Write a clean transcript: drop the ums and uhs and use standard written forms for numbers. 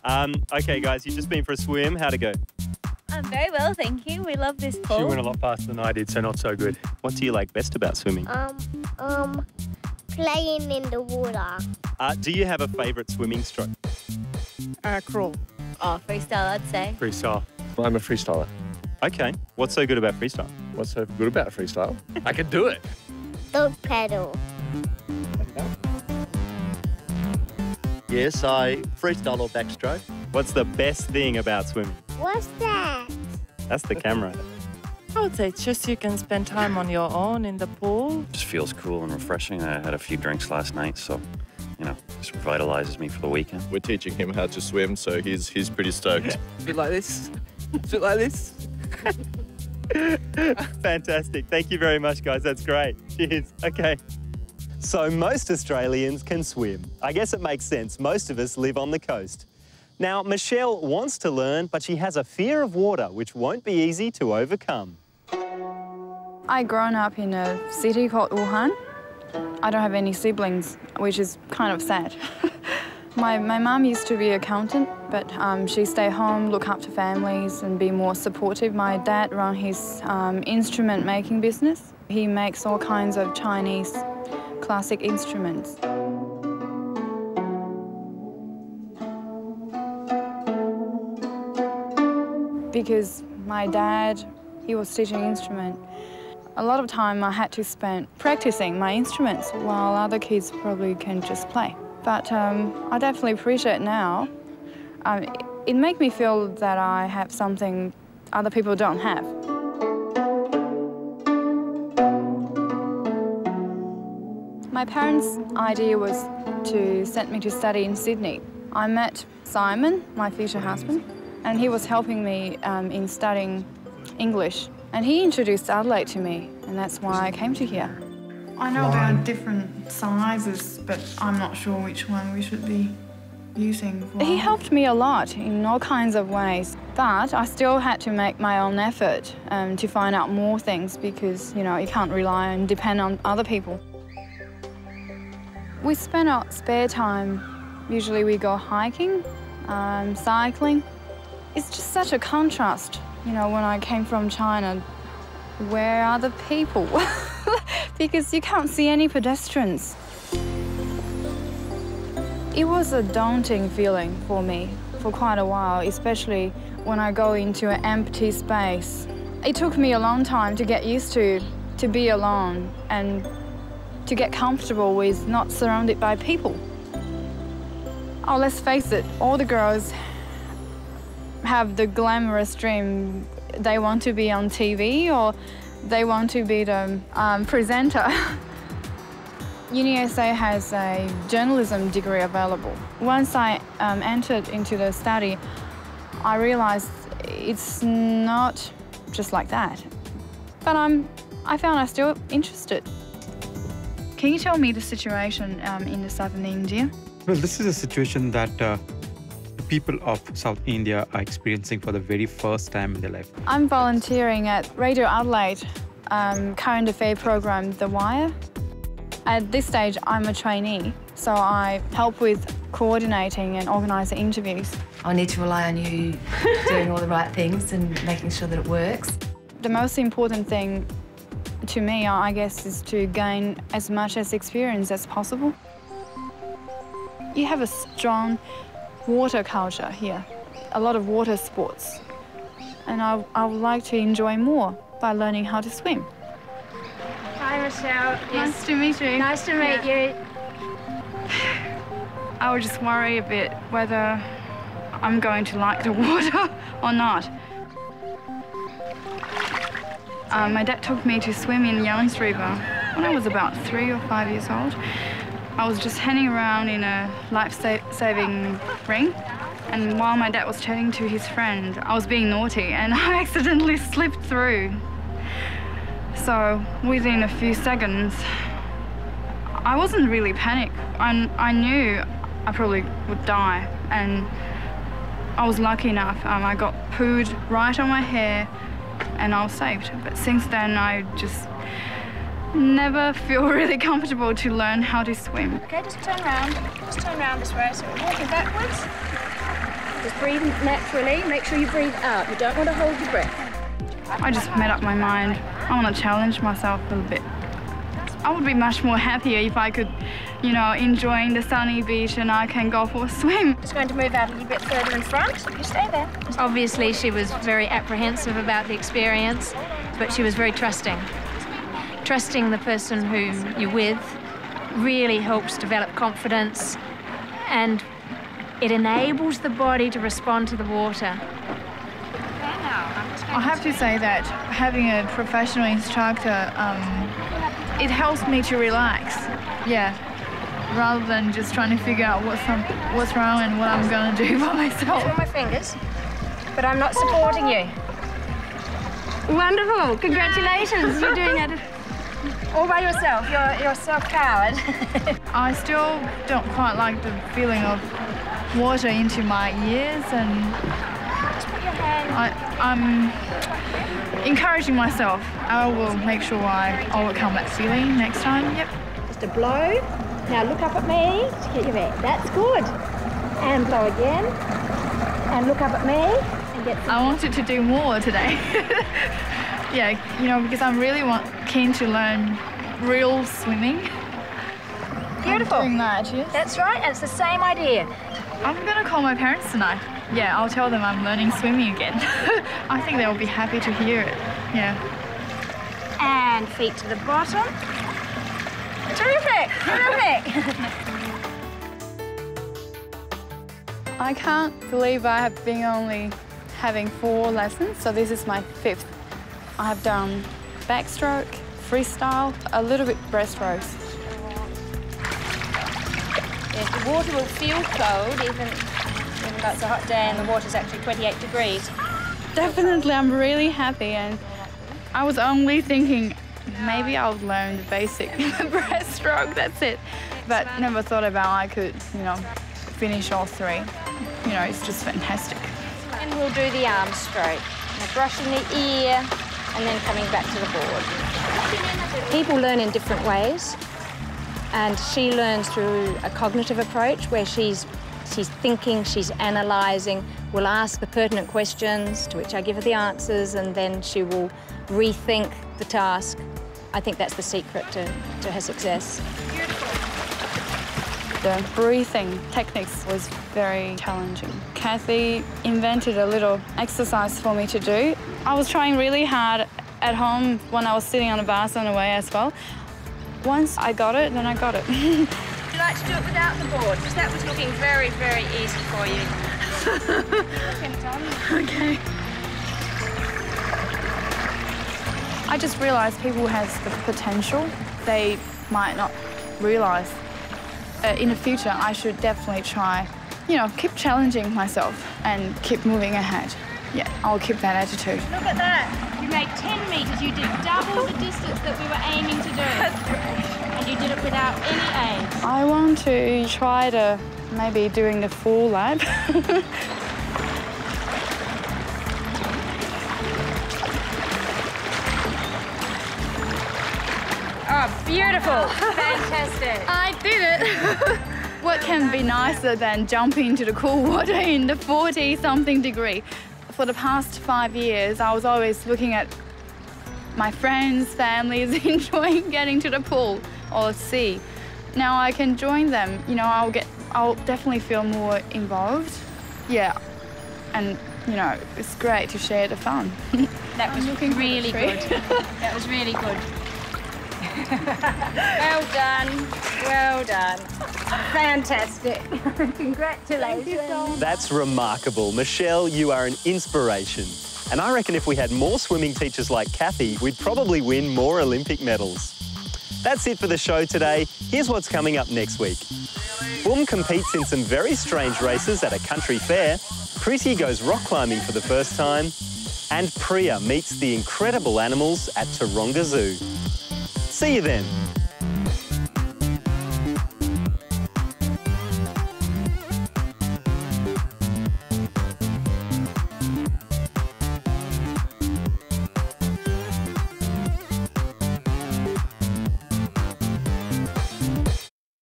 Okay, guys, you've just been for a swim. How'd it go? Very well, thank you. We love this pool. She went a lot faster than I did, so not so good. What do you like best about swimming? Playing in the water. Do you have a favourite swimming stroke? Crawl. Oh, freestyle, I'd say. Freestyle. I'm a freestyler. Okay. What's so good about freestyle? What's so good about freestyle? I can do it. Dog paddle. Yes, I freestyle or backstroke. What's the best thing about swimming? What's that? That's the camera. I would say just you can spend time on your own in the pool. Just feels cool and refreshing. I had a few drinks last night, so, you know, just revitalizes me for the weekend. We're teaching him how to swim, so he's pretty stoked. A bit like this. A bit like this. Fantastic. Thank you very much, guys. That's great. Cheers. Okay. So most Australians can swim. I guess it makes sense. Most of us live on the coast. Now, Michelle wants to learn, but she has a fear of water, which won't be easy to overcome. I've grown up in a city called Wuhan. I don't have any siblings, which is kind of sad. My mum used to be an accountant, but she stayed home, look after families and be more supportive. My dad ran his instrument making business. He makes all kinds of Chinese classic instruments. Because my dad, he was teaching instrument, a lot of time I had to spend practicing my instruments while other kids probably can just play. But I definitely appreciate it now. It makes me feel that I have something other people don't have. My parents' idea was to send me to study in Sydney. I met Simon, my future husband, and he was helping me in studying English. And he introduced Adelaide to me, and that's why I came to here. I know there are different sizes, but I'm not sure which one we should be using. He helped me a lot in all kinds of ways, but I still had to make my own effort to find out more things because, you know, you can't rely and depend on other people. We spend our spare time, usually we go hiking, cycling. It's just such a contrast. You know, when I came from China, where are the people? Because you can't see any pedestrians. It was a daunting feeling for me for quite a while, especially when I go into an empty space. It took me a long time to get used to be alone and to get comfortable with not surrounded by people. Oh, let's face it, all the girls have the glamorous dream. They want to be on TV or they want to be the presenter. UniSA has a journalism degree available. Once I entered into the study, I realised it's not just like that. But I found I'm still interested. Can you tell me the situation in the southern India? Well, this is a situation that the people of South India are experiencing for the very first time in their life. I'm volunteering at Radio Adelaide current affair program, The Wire. At this stage, I'm a trainee, so I help with coordinating and organising interviews. I need to rely on you doing all the right things and making sure that it works. The most important thing to me, I guess, is to gain as much experience as possible. You have a strong water culture here, a lot of water sports, and I would like to enjoy more by learning how to swim. Hi, Michelle. Nice to meet you. Nice to meet you. I would just worry a bit whether I'm going to like the water or not. My dad took me to swim in Yarns River when I was about 3 or 5 years old. I was just hanging around in a life-saving ring, and while my dad was chatting to his friend, I was being naughty and I accidentally slipped through. So within a few seconds, I wasn't really panicked. I knew I probably would die, and I was lucky enough. I got pooed right on my hair and I was saved. But since then, I just never feel really comfortable to learn how to swim. Okay, just turn around. Just turn around this way. So we're walking backwards. Just breathe naturally. Make sure you breathe out. You don't want to hold your breath. I just made up my mind. I want to challenge myself a little bit. I would be much more happier if I could, you know, enjoying the sunny beach and I can go for a swim. Just going to move out a little bit further in front. You stay there. Obviously, she was very apprehensive about the experience, but she was very trusting. Trusting the person who you're with really helps develop confidence, and it enables the body to respond to the water. I have to say that having a professional instructor, it helps me to relax, yeah, rather than just trying to figure out what's wrong and what I'm going to do by myself. With my fingers, but I'm not supporting you. Wonderful, congratulations, you're doing it all by yourself, you're self-powered. I still don't quite like the feeling of water into my ears, and Just put your hand... I'm encouraging myself. I will make sure I overcome that feeling next time. Yep. Just a blow. Now look up at me to get your back. That's good. And blow again. And look up at me and get some... I wanted to do more today. Yeah, you know, because I'm really keen to learn real swimming. Beautiful. I'm doing that, yes. That's right, and it's the same idea. I'm going to call my parents tonight. Yeah, I'll tell them I'm learning swimming again. I think they'll be happy to hear it. Yeah. And feet to the bottom. Terrific, terrific. I can't believe I have been only having 4 lessons, so this is my 5th. I have done backstroke, freestyle, a little bit breaststrokes. Yes, the water will feel cold, even though it's a hot day and the water's actually 28 degrees. Definitely, I'm really happy, and I was only thinking maybe I'll learn the basic breaststroke, that's it. But never thought about I could, you know, finish all 3. You know, it's just fantastic. And we'll do the arm stroke. Now brushing the ear and then coming back to the board. People learn in different ways, and she learns through a cognitive approach where she's thinking, she's analysing, will ask the pertinent questions to which I give her the answers, and then she will rethink the task. I think that's the secret to her success. The breathing techniques was very challenging. Kathy invented a little exercise for me to do. I was trying really hard at home when I was sitting on a bus on the way as well. Once I got it, then I got it. Would you like to do it without the board? Because that was looking very, very easy for you. Okay. I just realised people have the potential they might not realise. In the future, I should definitely try, you know, keep challenging myself and keep moving ahead. Yeah, I'll keep that attitude. Look at that. You made 10 metres. You did double the distance that we were aiming to do. And you did it without any aid. I want to try to maybe doing the full lap. Oh, beautiful. Fantastic. I did it. What can be nicer than jumping into the cool water in the 40-something degree? For the past 5 years, I was always looking at my friends, families enjoying getting to the pool or sea. Now I can join them. You know, I'll definitely feel more involved. Yeah, and you know, it's great to share the fun. That was really good. That was really good. Well done. Well done. Fantastic. Congratulations. That's remarkable. Michelle, you are an inspiration. And I reckon if we had more swimming teachers like Kathy, we'd probably win more Olympic medals. That's it for the show today. Here's what's coming up next week. Boom competes in some very strange races at a country fair. Priti goes rock climbing for the first time. And Priya meets the incredible animals at Taronga Zoo. See you then.